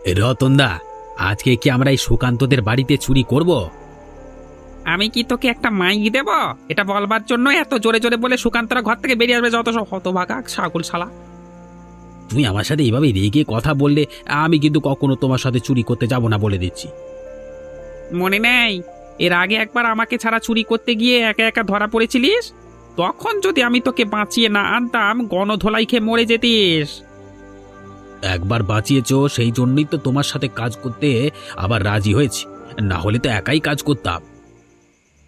রতনদা, আজকে কি আমরা এই সুকান্তদের বাড়িতে চুরি করব? আমি কি তোকে একটা মাইক দেব এটা বলবার জন্য এত জোরে জোরে বলে সুকান্তরা ঘর থেকে বেরিয়ে আসবে? যত সব হতভাগা ছাগল শালা। তুমি আমার সাথে এইভাবে রেগে কথা বললে আমি কিন্তু কখনো তোমার সাথে চুরি করতে যাব না, বলে দিচ্ছি। মনে নেই এর আগে একবার আমাকে ছাড়া চুরি করতে গিয়ে একা একা ধরা পড়েছিলিস? তখন যদি আমি তোকে বাঁচিয়ে না আনতাম গণধোলাই খেয়ে মরে যেতিস। একবার বাঁচিয়েছো, সেই জন্যই তো তোমার সাথে কাজ করতে আবার রাজি হয়েছি, না হলে তো একাই কাজ করতাম।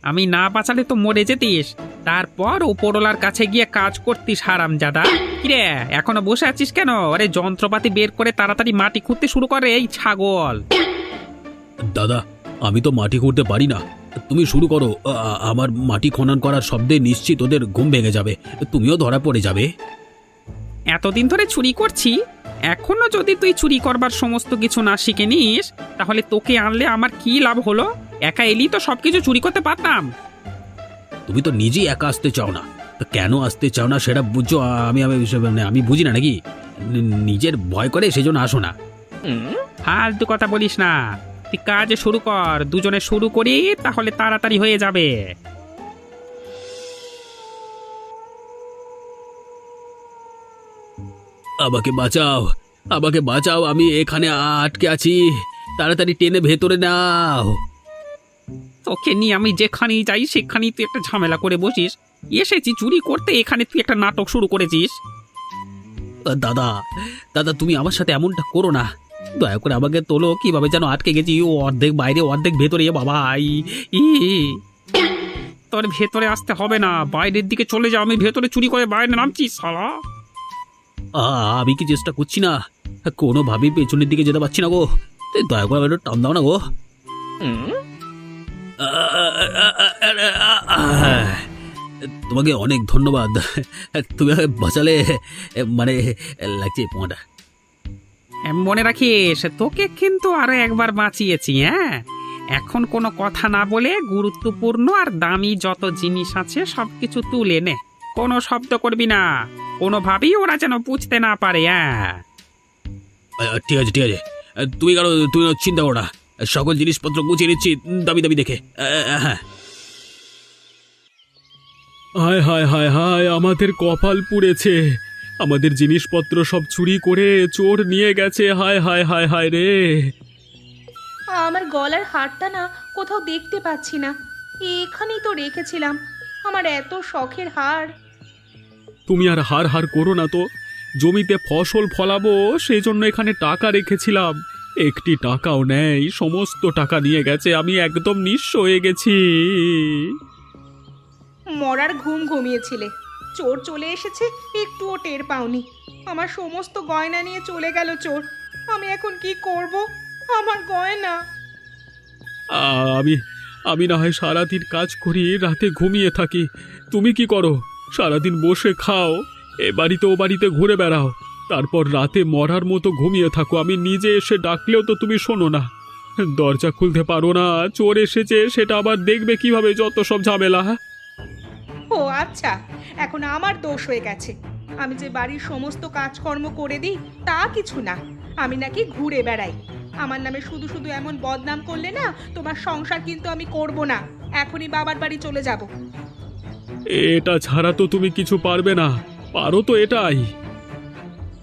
আমি না বাঁচালে তো মরে যেতিস, তারপর উপরওয়ালার কাছে গিয়ে কাজ করতিস হারামজাদা। কিরে এখনো বসে আছিস কেন? আরে যন্ত্রপাতি বের করে তাড়াতাড়ি মাটি খুঁড়তে শুরু করে এই ছাগল। দাদা, আমি তো মাটি করতে পারি না, তুমি শুরু করো। আমার মাটি খনন করার শব্দে নিশ্চিত ওদের ঘুম ভেঙে যাবে, তুমিও ধরা পড়ে যাবে। এতদিন ধরে চুরি করছি, এখনো যদি তুই চুরি করবার সমস্ত কিছু না শিখে নিস, তাহলে তোকে আনলে আমার কি লাভ হলো? একা এলি তো সবকিছু চুরি করতে পারতাম। তুমি তো নিজেই একা আসতে চাও না, তো কেন আসতে চাও না সেটা বুঝছো? আমি আমি আমি বুঝি না নাকি? নিজের ভয় করে সেজন্য আসো না। ফালতু কথা বলিস না, তুই কাজ শুরু কর, দুজনে শুরু করি, তাহলে তাড়াতাড়ি হয়ে যাবে। আমাকে বাঁচাও, আমাকে বাঁচাও, আমি এখানে আটকে আছি, তাড়াতাড়ি টেনে ভেতরে নাও। তোকে নিয়ে আমি যেখানেই যাই সেখানেই তুই একটা ঝামেলা করে বসিস। এসেছি চুরি করতে, এখানে তুই একটা নাটক শুরু করেছিস। দাদা, দাদা তুমি আমার সাথে এমনটা করো না, দয়া করে আমাকে তোলো। কিভাবে যেন আটকে গেছি, ও অর্ধেক বাইরে অর্ধেক ভেতরে। বাবা তোর ভেতরে আসতে হবে না, বাইরের দিকে চলে যা, আমি ভেতরে চুরি করে বাইরে নামছি শালা। আমি কি চেষ্টা করছি না? কোনোভাবেই পেছনের দিকে যেতে পারছি না গো, দয়া করে একটু টান দাও না গো। তোমাকে অনেক ধন্যবাদ, তুমি আমাকে বাঁচালে, মানে লাগছে পোঁয়াটা। মনে রাখিস তোকে কিন্তু আরো একবার বাঁচিয়েছি। হ্যাঁ, এখন কোনো কথা না বলে গুরুত্বপূর্ণ আর দামি যত জিনিস আছে সবকিছু তুলে নে, কোনো শব্দ করবি না, কোনোভাবেই ওরা যেন বুঝতে না পারে। হ্যাঁ ঠিক আছে, ঠিক আছে, তুমি চিন্তা করো না, সকল জিনিসপত্র গুছিয়ে নিচ্ছি দাবি দাবি দেখে। হ্যাঁ। হায় হায় হায় হায়, আমাদের কপাল পুড়েছে, আমাদের জিনিসপত্র সব চুরি করে চোর নিয়ে গেছে। হায় হায় হায় হায় রে। আমার গলার হারটা না কোথাও দেখতে পাচ্ছি না, এখানেই তো রেখেছিলাম, আমার এত শখের হার। তুমি আর হার হার করো না তো, জমিতে ফসল ফলাবো সেই জন্য এখানে টাকা রেখেছিলাম, একটি টাকাও নেই, সমস্ত টাকা নিয়ে গেছে, আমি একদম নিঃস্ব হয়ে গেছি। মরার ঘুম ঘুমিয়েছিলে, চোর চলে এসেছে একটুও টের পাওনি, আমার সমস্ত গয়না নিয়ে চলে গেল চোর, আমি এখন কি করব? আমার গয়না। আমি আমি না হয় সারাদিন কাজ করি, রাতে ঘুমিয়ে থাকি, তুমি কি করো? সারাদিন বসে খাও, এ বাড়িতে ও বাড়িতে ঘুরে বেড়াও, তারপর রাতে মরার মতো ঘুমিয়ে থাকো। আমি নিজে এসে ডাকলেও তো তুমি শোনো না, দরজা খুলতে পারো না, চোর এসেছে সেটা আবার দেখবে কিভাবে, যত সব ঝামেলা। ও আচ্ছা, এখন আমার দোষ হয়ে গেছে, আমি যে বাড়ির সমস্ত কাজকর্ম করে দিই তা কিছু না, আমি নাকি ঘুরে বেড়াই। আমার নামে শুধু শুধু এমন বদনাম করলে না, তোমার সংসার কিন্তু আমি করব না, এখনই বাবার বাড়ি চলে যাব। এটা ছাড়া তো তুমি কিছু পারবে না, পারো তো এটাই।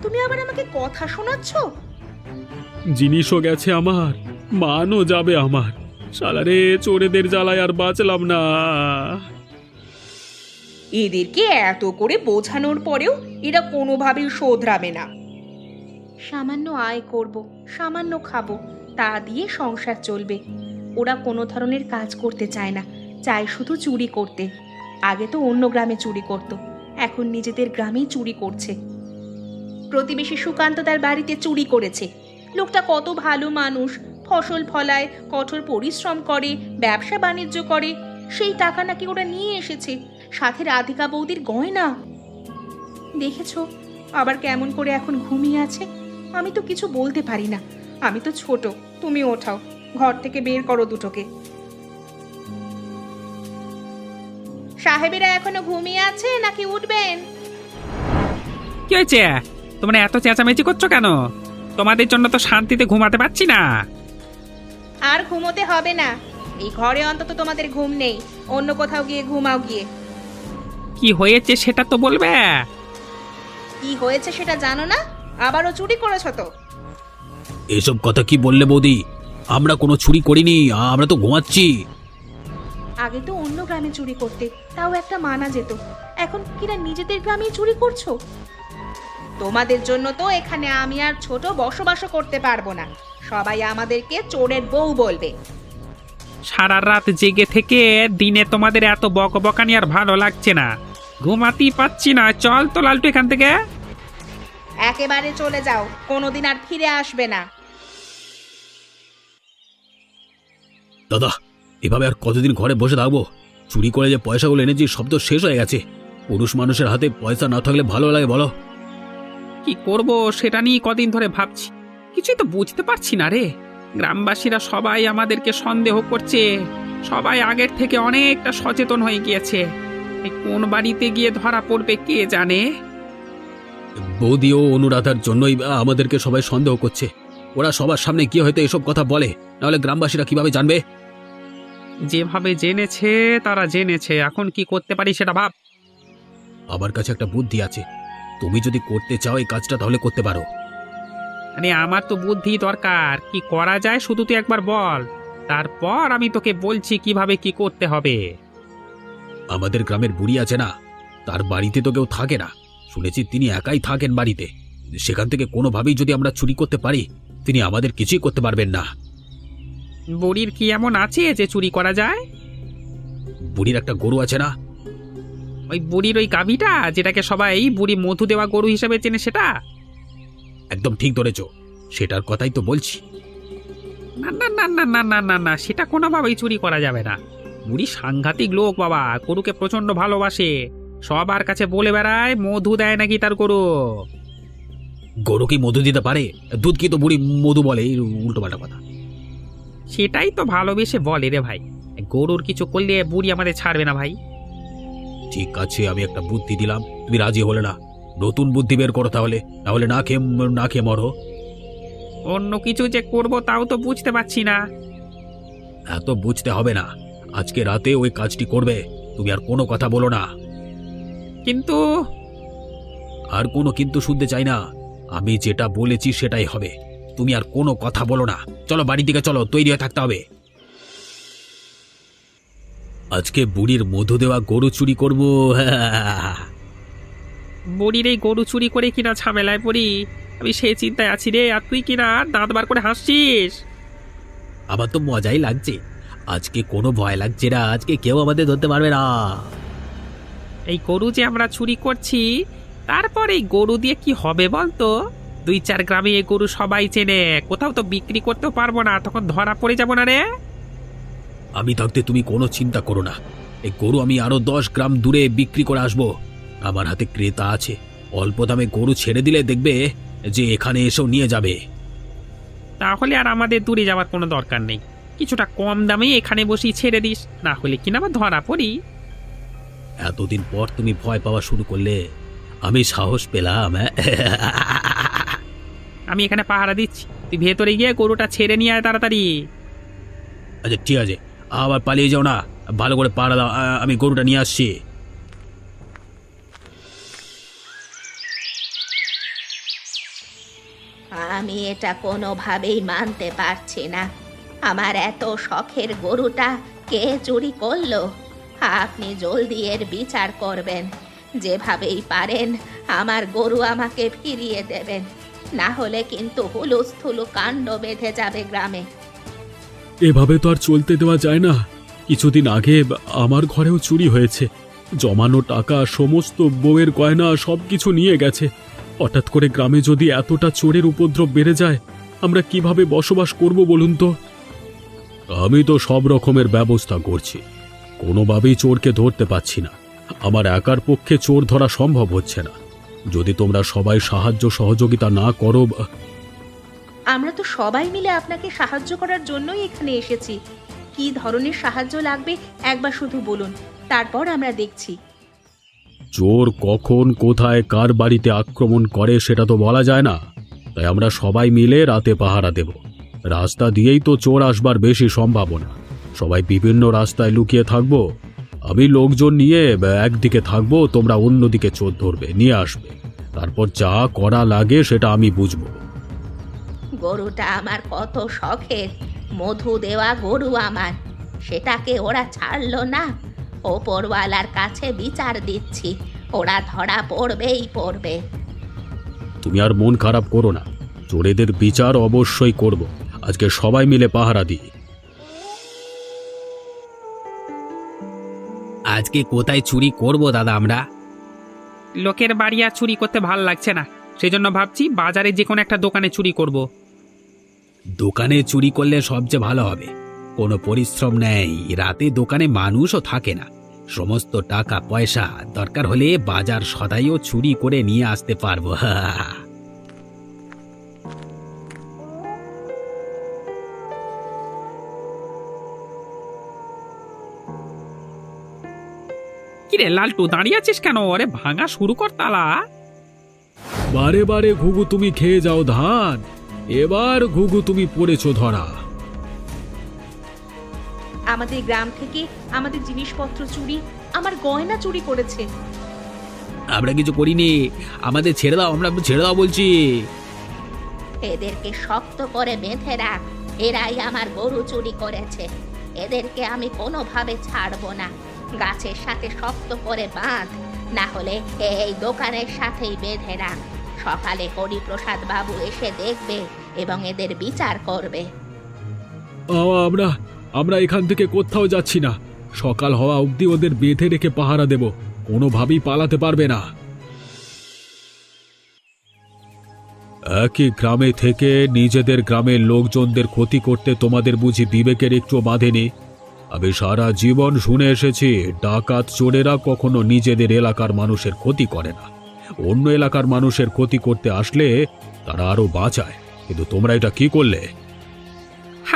তুমি আবার আমাকে কথা শোনাচ্ছ? জিনিসও গেছে আমার, মানও যাবে আমার, শালারে চোরেদের জ্বালায় আর বাঁচলাম না। এদেরকে এত করে বোঝানোর পরেও এরা কোনোভাবেই শোধরাবে না। সামান্য আয় করব, সামান্য খাবো, তা দিয়ে সংসার চলবে। ওরা কোনো ধরনের কাজ করতে চায় না, চায় শুধু চুরি করতে। আগে তো অন্য গ্রামে চুরি করত, এখন নিজেদের গ্রামেই চুরি করছে। প্রতিবেশী সুকান্ত তার বাড়িতে চুরি করেছে, লোকটা কত ভালো মানুষ, ফসল ফলায়, কঠোর পরিশ্রম করে, ব্যবসা বাণিজ্য করে, সেই টাকা নাকি ওরা নিয়ে এসেছে, সাথে রাধিকা বৌদির গয়না। দেখেছো আবার কেমন করে এখন ঘুমিয়ে আছে। আমি তো কিছু বলতে পারি না, আমি তো ছোট, তুমি ওঠাও, ঘর থেকে বের করো দুটোকে। সাহেবেরা এখনো ঘুমিয়ে আছে নাকি উঠবেন? কি হয়েছে? তোমরা এত চেঁচামেচি করছো কেন? তোমাদের জন্য তো শান্তিতে ঘুমাতে পারছি না। আর ঘুমোতে হবে না, এই ঘরে অন্তত তোমাদের ঘুম নেই। অন্য কোথাও গিয়ে ঘুমাও গিয়ে। কি হয়েছে সেটা তো বলবে। কি হয়েছে সেটা জানো না? আবারও চুরি করেছো তো? এসব কথা কি বললে বৌদি? আমরা কোনো চুরি করিনি, আমরা তো ঘুমাচ্ছি। আগে তো অন্য গ্রামে চুরি করতে, তাও একটা মানা যেত। এখন কিনা নিজেদের গ্রামেই চুরি করছো? তোমাদের জন্য তো এখানে আমি আর ছোট বসবাসও করতে পারবো না। সবাই আমাদেরকে চোরের বউ বলবে। সারা রাত জেগে থেকে দিনে তোমাদের এত বকবকানি আর ভালো লাগছে না, ঘুমাতেই পাচ্ছি না। চল তো লালটু এখান থেকে। একেবারে চলে যাও, কোনোদিন আর ফিরে আসবে না। দাদা, এভাবে আর কতদিন ঘরে বসে থাকবো? চুরি করে যে পয়সাগুলো এনেছি সব তো শেষ হয়ে গেছে। পুরুষ মানুষের হাতে পয়সা না থাকলে ভালো লাগে বলো? কি করব সেটা নিয়ে কদিন ধরে ভাবছি, কিছুই তো বুঝতে পারছি না রে। গ্রামবাসীরা সবাই আমাদেরকে সন্দেহ করছে, সবাই আগের থেকে অনেকটা সচেতন হয়ে গিয়েছে। এই কোন বাড়িতে গিয়ে ধরা পড়বে কে জানে। বৌদি ও অনুরাধার জন্যই আমাদেরকে সবাই সন্দেহ করছে। ওরা সবার সামনে গিয়ে হয়তো এসব কথা বলে, নাহলে গ্রামবাসীরা কিভাবে জানবে? যেভাবে জেনেছে তারা জেনেছে, এখন কি করতে পারি সেটা ভাব। আমার কাছে একটা বুদ্ধি আছে, তুমি যদি করতে চাও এই কাজটা তাহলে করতে পারো। আরে আমার তো বুদ্ধি দরকার, কি করা যায় শুধু তুই একবার বল, তারপর আমি তোকে বলছি কিভাবে কি করতে হবে। আমাদের গ্রামের বুড়ি আছে না, তার বাড়িতে তো কেউ থাকে না, শুনেছি তিনি একাই থাকেন বাড়িতে। সেখান থেকে কোনোভাবেই যদি আমরা চুরি করতে পারি, তিনি আমাদের কিছুই করতে পারবেন না। বুড়ির কি এমন আছে যে চুরি করা যায়? বুড়ির একটা গরু আছে না? ওই বুড়ির ওই গাভীটা যেটাকে সবাই বুড়ি মধু দেওয়া গরু হিসেবে চেনে, সেটা? একদম ঠিক ধরেছ, সেটার কথাই তো বলছি। না না না না না না না না, সেটা কোনোভাবেই চুরি করা যাবে না। বুড়ি সাংঘাতিক লোক বাবা, গরুকে প্রচন্ড ভালোবাসে, সবার কাছে বলে বেড়ায় মধু দেয় নাকি তার গরু। গরু কি মধু দিতে পারে? দুধ কি তো বুড়ি মধু বলে, উল্টো পাল্টা কথা। সেটাই তো ভালোবেসে বলে রে ভাই, গরুর কিছু করলে বুড়ি আমাদের ছাড়বে না ভাই। ঠিক আছে, আমি একটা বুদ্ধি দিলাম, তুমি রাজি হলে না? নতুন বুদ্ধি বের করো তাহলে, নাহলে না খেয়ে মরো। অন্য কিছু যে করব তাও তো বুঝতে পারছি না। এত বুঝতে হবে না, আজকে রাতে ওই কাজটি করবে, তুমি আর কোনো কথা বলো না। কিন্তু আর কোনো কিন্তু শুনতে চাই না, আমি যেটা বলেছি সেটাই হবে। তুমি আর কোনো কথা বলো না, চলো বাড়ি থেকে চলো, তৈরি হয়ে থাকতে হবে। আজকে বুড়ির মধু দেওয়া গরু চুরি করবো। বুড়ির এই গরু চুরি করে কিনা ঝামেলায় পড়ি, আমি সেই চিন্তায় আছি রে। আর তুই কিনা দাঁত বার করে হাসছিস। আমার তো মজাই লাগছে, আজকে কোনো ভয় লাগছে না, আজকে কেউ আমাদের ধরতে পারবে না। এই গরু যে আমরা চুরি করছি, তারপর এই গরু দিয়ে কি হবে বলতো? 2-4 গ্রামে এই গরু সবাই চেনে, কোথাও তো বিক্রি করতেও পারবো না, তখন ধরা পড়ে যাবো না রে। আমি থাকতে তুমি কোনো চিন্তা করো না, এই গরু আমি আরো 10 গ্রাম দূরে বিক্রি করে আসবো। আমার হাতে ক্রেতা আছে, অল্প দামে গরু ছেড়ে দিলে দেখবে যে এখানে এসেও নিয়ে যাবে। তাহলে আর আমাদের দূরে যাওয়ার কোনো দরকার নেই, কিছুটা কম দামে এখানে বসেই ছেড়ে দিস, না হলে কিনা আবার ধরা পড়ি। এতদিন পর তুমি ভয় পাওয়া শুরু করলে, আমি সাহস পেলাম। আমি এখানে পাহারা দিচ্ছি, তুই ভেতরে গিয়ে গরুটা ছেড়ে নিয়ে আয় তাড়াতাড়ি। আচ্ছা ঠিক আছে, আবার পালিয়ে যাও না, ভালো করে পাড়া দাও, আমি গরুটা নিয়ে আসছি। আমি এটা কোনোভাবেই মানতে পারছি না। আমার এত শখের গরুটা কে চুরি করলো? আপনি জলদি এর বিচার করবেন, যেভাবেই পারেন আমার গরু আমাকে ফিরিয়ে দেবেন, না হলে কিন্তু হুলুস্থুলু কাণ্ড বেঁধে যাবে গ্রামে। এভাবে তো আর চলতে দেওয়া যায় না। কিছুদিন আগে আমার ঘরেও চুরি হয়েছে, জমানো টাকা, সমস্ত বউয়ের গয়না সবকিছু নিয়ে গেছে। হঠাৎ করে গ্রামে যদি এতটা চোরের উপদ্রব বেড়ে যায়, আমরা কিভাবে বসবাস করব বলুন তো? আমি তো সব রকমের ব্যবস্থা করছি, কোনোভাবেই চোরকে ধরতে পারছি না। আমার একার পক্ষে চোর ধরা সম্ভব হচ্ছে না। যদি তোমরা সবাই সাহায্য সহযোগিতা না করো। আমরা তো সবাই মিলে আপনাকে সাহায্য করার জন্যই এখানে এসেছি। কি ধরনের সাহায্য লাগবে একবার শুধু বলুন, তারপর আমরা দেখছি। চোর কখন কোথায় কার বাড়িতে আক্রমণ করে সেটা তো বলা যায় না, তাই আমরা সবাই মিলে রাতে পাহারা দেব। রাস্তা দিয়েই তো চোর আসবার বেশি সম্ভাবনা। সবাই বিভিন্ন রাস্তায় লুকিয়ে থাকবো। আমি লোকজন নিয়ে একদিকে থাকবো, তোমরা অন্যদিকে চোর ধরবে, নিয়ে আসবে। তারপর যা করা লাগে সেটা আমি বুঝবো। গরুটা আমার কত শখের, মধু দেওয়া গরু আমার, সেটাকে ওরা ছাড়লো না। ওপরওয়ালার কাছে বিচার দিচ্ছি, ওরা ধরা পড়বেই পড়বে। তুমি আর মন খারাপ করো না, চোরেদের বিচার অবশ্যই করব। আজকে সবাই মিলে পাহারা দিই। আজকে কোথায় চুরি করব দাদা আমরা? লোকের বাড়ি আর চুরি করতে ভাল লাগছে না, সেজন্য ভাবছি বাজারে যে কোনো একটা দোকানে চুরি করব। দোকানে চুরি করলে সবচেয়ে ভালো হবে। কোনো পরিশ্রম নেই, রাতে দোকানে মানুষও থাকে না। সমস্ত টাকা পয়সা দরকার হলে বাজার সদাইও চুরি করে নিয়ে আসতে পারবো। কিরে লালটু, দাঁড়িয়ে আছিস কেন? আরে ভাঙা শুরু কর তালা। বারে বারে ঘুঘু তুমি খেয়ে যাও ধান, এবার ঘুঘু তুমি পড়েছো ধরা। আমাদের গ্রাম থেকে আমাদের জিনিসপত্র চুরি, আমার গয়না চুরি করেছে। আমরা কিছু করিনি, আমাদের ছেড়ে দাও, আমরা ছেড়ে দাও বলছি। এদেরকে শক্ত করে বেঁধে রাখ, এরাই আমার গরু চুরি করেছে। এদেরকে আমি কোনোভাবে ছাড়বো না। গাছের সাথে শক্ত করে বাঁধ, না হলে এই দোকানের সাথেই বেঁধে রাখ। সকালে হরিপ্রসাদ বাবু এসে দেখবে এবং এদের বিচার করবে। আমরা আমরা এখান থেকে কোথাও যাচ্ছি না। সকাল হওয়া অবধি ওদের বেঁধে রেখে পাহারা দেব, কোনোভাবেই পালাতে পারবে না। একই গ্রামে থেকে নিজেদের গ্রামের লোকজনদের ক্ষতি করতে তোমাদের বুঝি বিবেকের একটু বাঁধেনি? আমি সারা জীবন শুনে এসেছি, ডাকাত চোরেরা কখনো নিজেদের এলাকার মানুষের ক্ষতি করে না। অন্য এলাকার মানুষের ক্ষতি করতে আসলে তারা আরো বাঁচায়, কিন্তু তোমরা এটা কি করলে?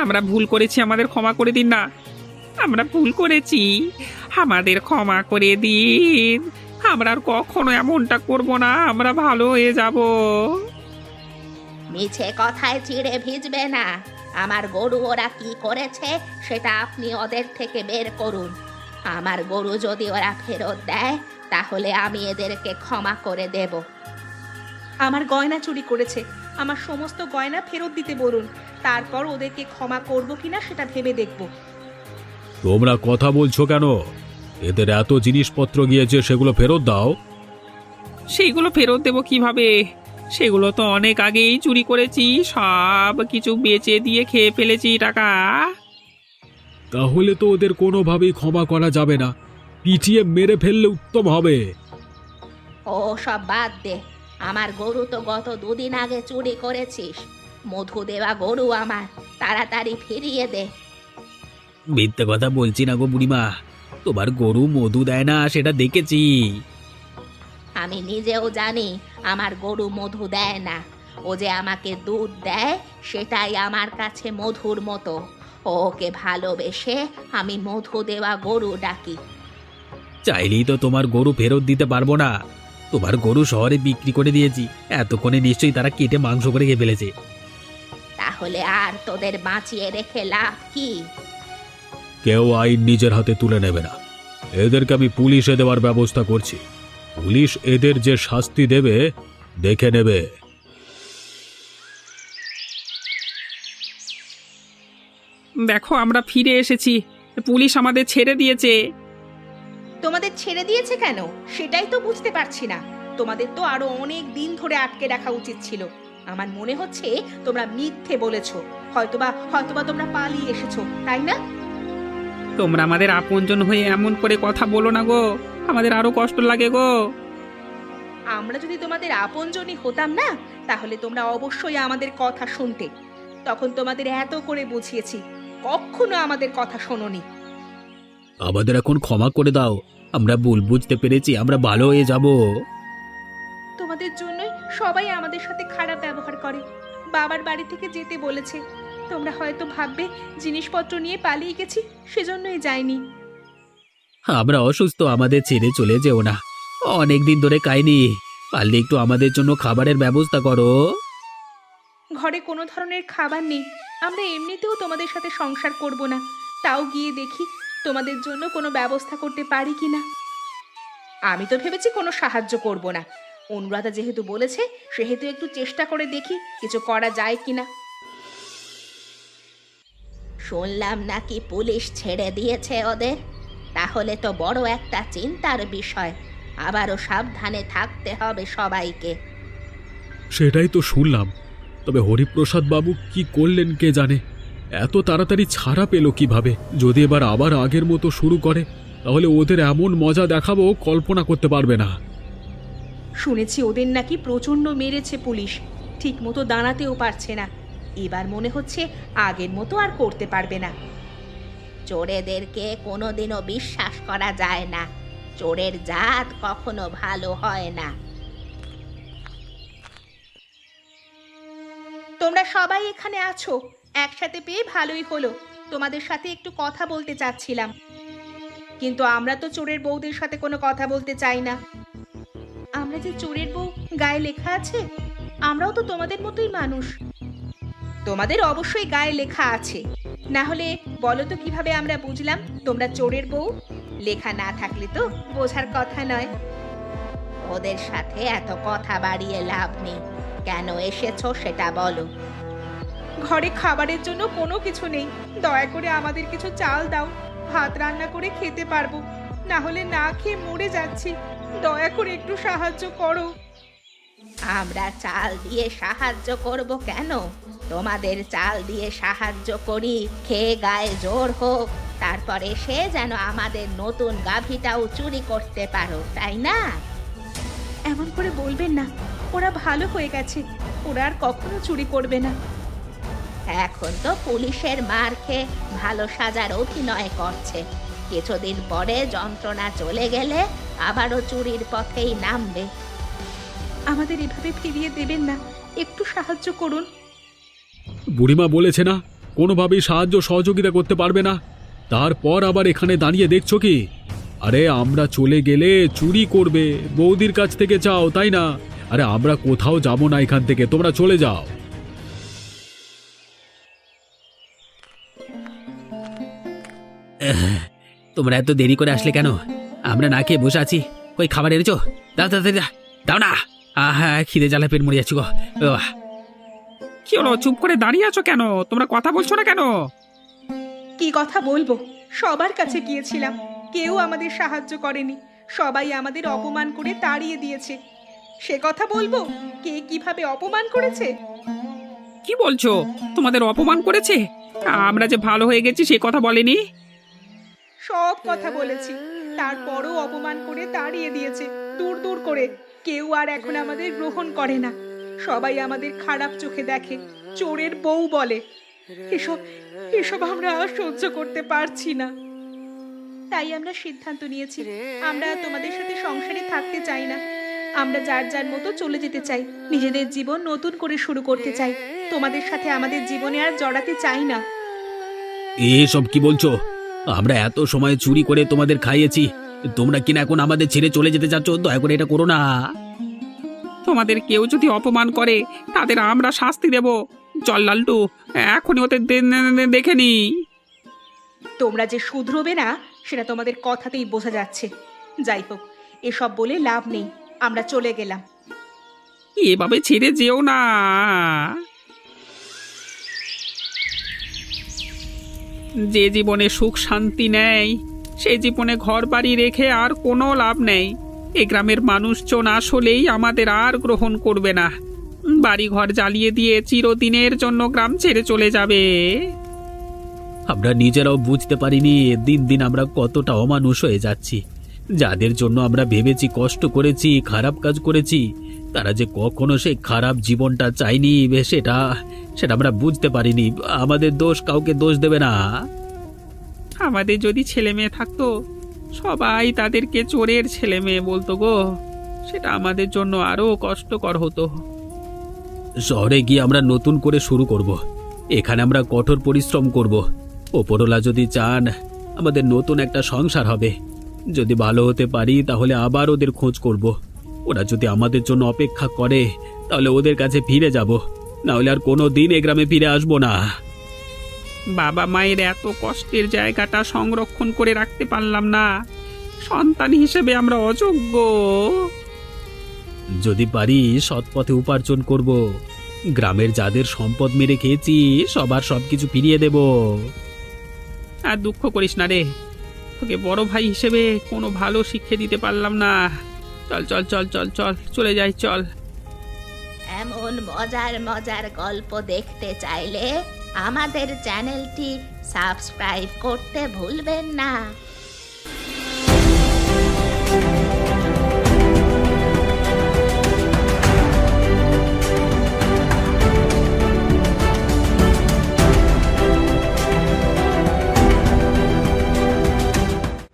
আমরা ভুল করেছি, আমাদের ক্ষমা করে দিন না। আমরা ভুল করেছি, আমাদের ক্ষমা করে দিন। আমরা আর কখনো এমনটা করব না, আমরা ভালো হয়ে যাব। মিছে কথায় চিড়ে ভিজবে না। আমার গরু ওরা কি করেছে সেটা আপনি ওদের থেকে বের করুন। আমার গরু যদি ওরা ফেরত দেয় তাহলে আমি এদেরকে ক্ষমা করে দেব। আমার গয়না চুরি করেছে, আমার সমস্ত গয়না ফেরত দিতে বলুন, তারপর ওদেরকে ক্ষমা করব কিনা সেটা ভেবে দেখব। তোমরা কথা বলছো কেন? এদের এত জিনিসপত্র গিয়েছে, সেগুলো ফেরত দাও। সেইগুলো ফেরত দেবো কিভাবে? সেগুলো তো অনেক আগেই চুরি করেছি, সব কিছু বেচে দিয়ে খেয়ে ফেলেছি টাকা। তাহলে তো ওদের কোনোভাবেই ক্ষমা করা যাবে না, পিটিয়ে মেরে ফেললে উত্তম হবে। ও সব বাদ দে, আমার গরু তো গত দুদিন আগে চুরি করেছিস। মধু দেওয়া গরু আমার, তাড়াতাড়ি ফিরিয়ে দে। মিথ্যে কথা বলছি না গো বুড়িমা, তোমার গরু মধু দেয় না সেটা দেখেছি। আমি নিজেও জানি আমার গরু মধু দেয় না। ও যে আমাকে দুধ দেয় সেটাই আমার কাছে মধুর মতো। ওকে ভালোবেসে আমি মধু দেওয়া গরু ডাকি। চাইলেই তো তোমার গরু ফেরত দিতে পারবো না। তোমার গরু শহরে বিক্রি করে দিয়েছি, এতক্ষণে নিশ্চয়ই তারা কেটে মাংস করে খেয়ে ফেলেছে। তাহলে আর তোদের বাঁচিয়ে রেখে লাভ কি? কেউ আইন নিজের হাতে তুলে নেবে না। এদেরকে আমি পুলিশে দেওয়ার ব্যবস্থা করছি। পুলিশ এদের যে শাস্তি দেবে দেখে নেবে। দেখো আমরা ফিরে এসেছি, পুলিশ আমাদের ছেড়ে দিয়েছে। তোমাদের ছেড়ে দিয়েছে কেন সেটাই তো বুঝতে পারছি না। তোমাদের তো আরো অনেক দিন ধরে আটকে রাখা উচিত ছিল। আমার মনে হচ্ছে তোমরা মিথ্যে বলেছো, হয়তোবা তোমরা পালিয়ে এসেছো, তাই না? তোমরা আমাদের আপনজন হয়ে এমন করে কথা বলো না গো, আমাদের আরো কষ্ট লাগে গো। আমরা যদি তোমাদের আপনজনই হতাম না, তাহলে তোমরা অবশ্যই আমাদের কথা শুনতে। তখন তোমাদের এত করে বুঝিয়েছি, কখনো আমাদের কথা শোনোনি। আমাদের এখন ক্ষমা করে দাও, আমরা ভুল বুঝতে পেরেছি, আমরা ভালো হয়ে যাব। তোমাদের জন্যই সবাই আমাদের সাথে খারাপ ব্যবহার করে। বাবার বাড়ি থেকে যেতে বলেছে, তোমরা হয়তো ভাববে জিনিসপত্র নিয়ে পালিয়ে গেছি, সেজন্যই যাইনি। আমরা অসুস্থ, আমাদের ছেড়ে চলে যেও না, অনেক দিন ধরে খাইনি, পারলে একটু আমাদের জন্য খাবারের ব্যবস্থা করো। ঘরে কোনো ধরনের খাবার নেই। আমরা এমনিতেও তোমাদের সাথে সংসার করব না, তাও গিয়ে দেখি তোমাদের জন্য কোনো ব্যবস্থা করতে পারি কিনা। আমি তো ভেবেছি কোনো সাহায্য করব না, অনুরাধা যেহেতু বলেছে সেহেতু একটু চেষ্টা করে দেখি কিছু করা যায় কিনা। শুনলাম নাকি পুলিশ ছেড়ে দিয়েছে ওদের, তাহলে তো বড় একটা চিন্তার বিষয়। আবারও সাবধানে থাকতে হবে সবাইকে। সেটাই তো শুনলাম, তবে হরিপ্রসাদ বাবু কি করলেন কে জানে। এত তাড়াতাড়ি ছাড়া পেল কিভাবে? যদি এবার আবার আগের মতো শুরু করে তাহলে ওদের এমন মজা দেখাবো কল্পনা করতে পারবে না। শুনেছি ওদের নাকি প্রচণ্ড মেরেছে পুলিশ, ঠিক মতো দাঁড়াতেও পারছে না। এবার মনে হচ্ছে আগের মতো আর করতে পারবে না। চোরেদেরকে কোনোদিনও বিশ্বাস করা যায় না, চোরের জাত কখনো ভালো হয় না। তোমরা সবাই এখানে আছো, একসাথে পেয়ে ভালোই হলো। তোমাদের সাথে একটু কথা বলতে চাচ্ছিলাম, কিন্তু আমরা তো চোরের বউদের সাথে কোনো কথা বলতে চাই না। আমরা যে চোরের বউ গায়ে লেখা আছে, আমরাও তো তোমাদের মতোই মানুষ। তোমাদের অবশ্যই গায়ে লেখা আছে, না হলে বলো তো কিভাবে আমরা বুঝলাম তোমরা চোরের বউ? লেখা না থাকলে তো বোঝার কথা নয়। ওদের সাথে এত কথা বাড়িয়ে লাভ নেই, কেন এসেছো সেটা বলো। ঘরে খাবারের জন্য কোনো কিছু নেই, দয়া করে আমাদের কিছু চাল দাও, ভাত রান্না করে খেতে পারবো, না হলে না খেয়ে মরে যাচ্ছি। দয়া করে একটু সাহায্য করো। আমরা চাল দিয়ে সাহায্য করব কেন? তোমাদের চাল দিয়ে সাহায্য করি খেয়ে গায়ে জোর হোক, তারপরে সে যেন আমাদের নতুন গাভীটাও চুরি করতে পারো, তাই না? এমন করে বলবেন না, ওরা ভালো হয়ে গেছে, ওরা আর কখনো চুরি করবে না। এখন তো পুলিশের মার খেয়ে ভালো সাজার অভিনয় করছে, কিছুদিন পরে যন্ত্রণা চলে গেলে আবারও চুরির পথেই নামবে। আমাদের এভাবে ফিরিয়ে দেবেন না, একটু সাহায্য করুন। বুড়িমা বলেছে না কোনোভাবেই সাহায্য সহযোগিতা করতে পারবে না, তারপর আবার এখানে দাঁড়িয়ে দেখছো কি? আরে আমরা চলে গেলে চুরি করবে, বৌদির কাছ থেকে চাও, তাই না? আরে আমরা কোথাও যাব না এখান থেকে, তোমরা চলে যাও। তোমরা এত দেরি করে আসলে কেন? আমরা না খেয়ে বসে আছি, ওই খাবার এনেছো? দাও দাও দাও, দাও না। আহা, খিদে জ্বালা পেট মরে যাচ্ছি গো। আহ, কি হলো, চুপ করে দাঁড়িয়ে আছো কেন? তোমরা কথা বলছো না কেন? কি কথা বলবো? সবার কাছে গিয়েছিলাম, কেউ আমাদের সাহায্য করেনি, সবাই আমাদের অপমান করে তাড়িয়ে দিয়েছে। সে কথা বলবো কে কিভাবে অপমান করেছে? কি বলছো? তোমাদের অপমান করেছে? আমরা যে ভালো হয়ে গেছি সে কথা বলেনি? সব কথা বলেছি, তারপরও অপমান করে তাড়িয়ে দিয়েছে দূর দূর করে। কেউ আর এখন আমাদের গ্রহণ করে না, সবাই আমাদের খারাপ চোখে দেখে, চোরের বউ বলে। এসব এসব আমরা আর সহ্য করতে পারছি না। তাই আমরা সিদ্ধান্ত নিয়েছি, আমরা তোমাদের সাথে সংসারে থাকতে চাই না। আমরা যার যার মতো চলে যেতে চাই, নিজেদের জীবন নতুন করে শুরু করতে চাই। তোমাদের সাথে আমাদের জীবনে আর জড়াতে চাই না। এসব কি বলছো? আমরা এত সময় চুরি করে তোমাদের খাইয়েছি, তোমরা কিনা এখন আমাদের ছেড়ে চলে যেতে চাচ্ছ? দয়া করে এটা করো না। তোমাদের কেউ যদি অপমান করে তাদের আমরা শাস্তি দেব। চল লালটু, এখনই ওদের দেখে নি। তোমরা যে শুধরোবে না সেটা তোমাদের কথাতেই বোঝা যাচ্ছে। যাই হোক, এসব বলে লাভ নেই, আমরা চলে গেলাম। এভাবে ছেড়ে যেও না। যে জীবনে সুখ শান্তি নেই, সেই জীবনে ঘর বাড়ি রেখে আর কোনো লাভ নেই। এ গ্রামের মানুষজন আসলেই আমাদের আর গ্রহণ করবে না। বাড়ি ঘর জ্বালিয়ে দিয়ে চিরদিনের জন্য গ্রাম ছেড়ে চলে যাবে। আমরা নিজেরাও বুঝতে পারিনি দিন দিন আমরা কতটা অমানুষ হয়ে যাচ্ছি। যাদের জন্য আমরা ভেবেছি, কষ্ট করেছি, খারাপ কাজ করেছি, তারা যে কখনো সেই খারাপ জীবনটা চাইনি, সেটা আমরা বুঝতে পারিনি। আমাদের দোষ, কাউকে দোষ দেবে না। আমাদের যদি ছেলে মেয়ে থাকতো, সবাই তাদেরকে চোরের ছেলে মেয়ে বলতো গো, সেটা আমাদের জন্য আরো কষ্টকর হতো। শহরে গিয়ে আমরা নতুন করে শুরু করব, এখানে আমরা কঠোর পরিশ্রম করব। ওপরওয়ালা যদি চান আমাদের নতুন একটা সংসার হবে। যদি ভালো হতে পারি তাহলে আবার ওদের খোঁজ করব। ওরা যদি আমাদের জন্য অপেক্ষা করে তাহলে ওদের কাছে ফিরে যাব। না হলে আর কোনো দিন এ গ্রামে ফিরে আসবো না। বাবা মায়ের এত কষ্টের জায়গাটা সংরক্ষণ করে রাখতে পারলাম না, সন্তান হিসেবে আমরা অযোগ্য। যদি পারি সৎ পথে উপার্জন করব, গ্রামের যাদের সম্পদ মেরে খেয়েছি সবার সবকিছু ফিরিয়ে দেব। আর দুঃখ করিস না রে, তোকে বড় ভাই হিসেবে কোনো ভালো শিক্ষা দিতে পারলাম না। চল চল চল চল চল চলে যাই, চল। এমন মজার মজার গল্প দেখতে চাইলে আমাদের চ্যানেলটি সাবস্ক্রাইব করতে ভুলবেন না।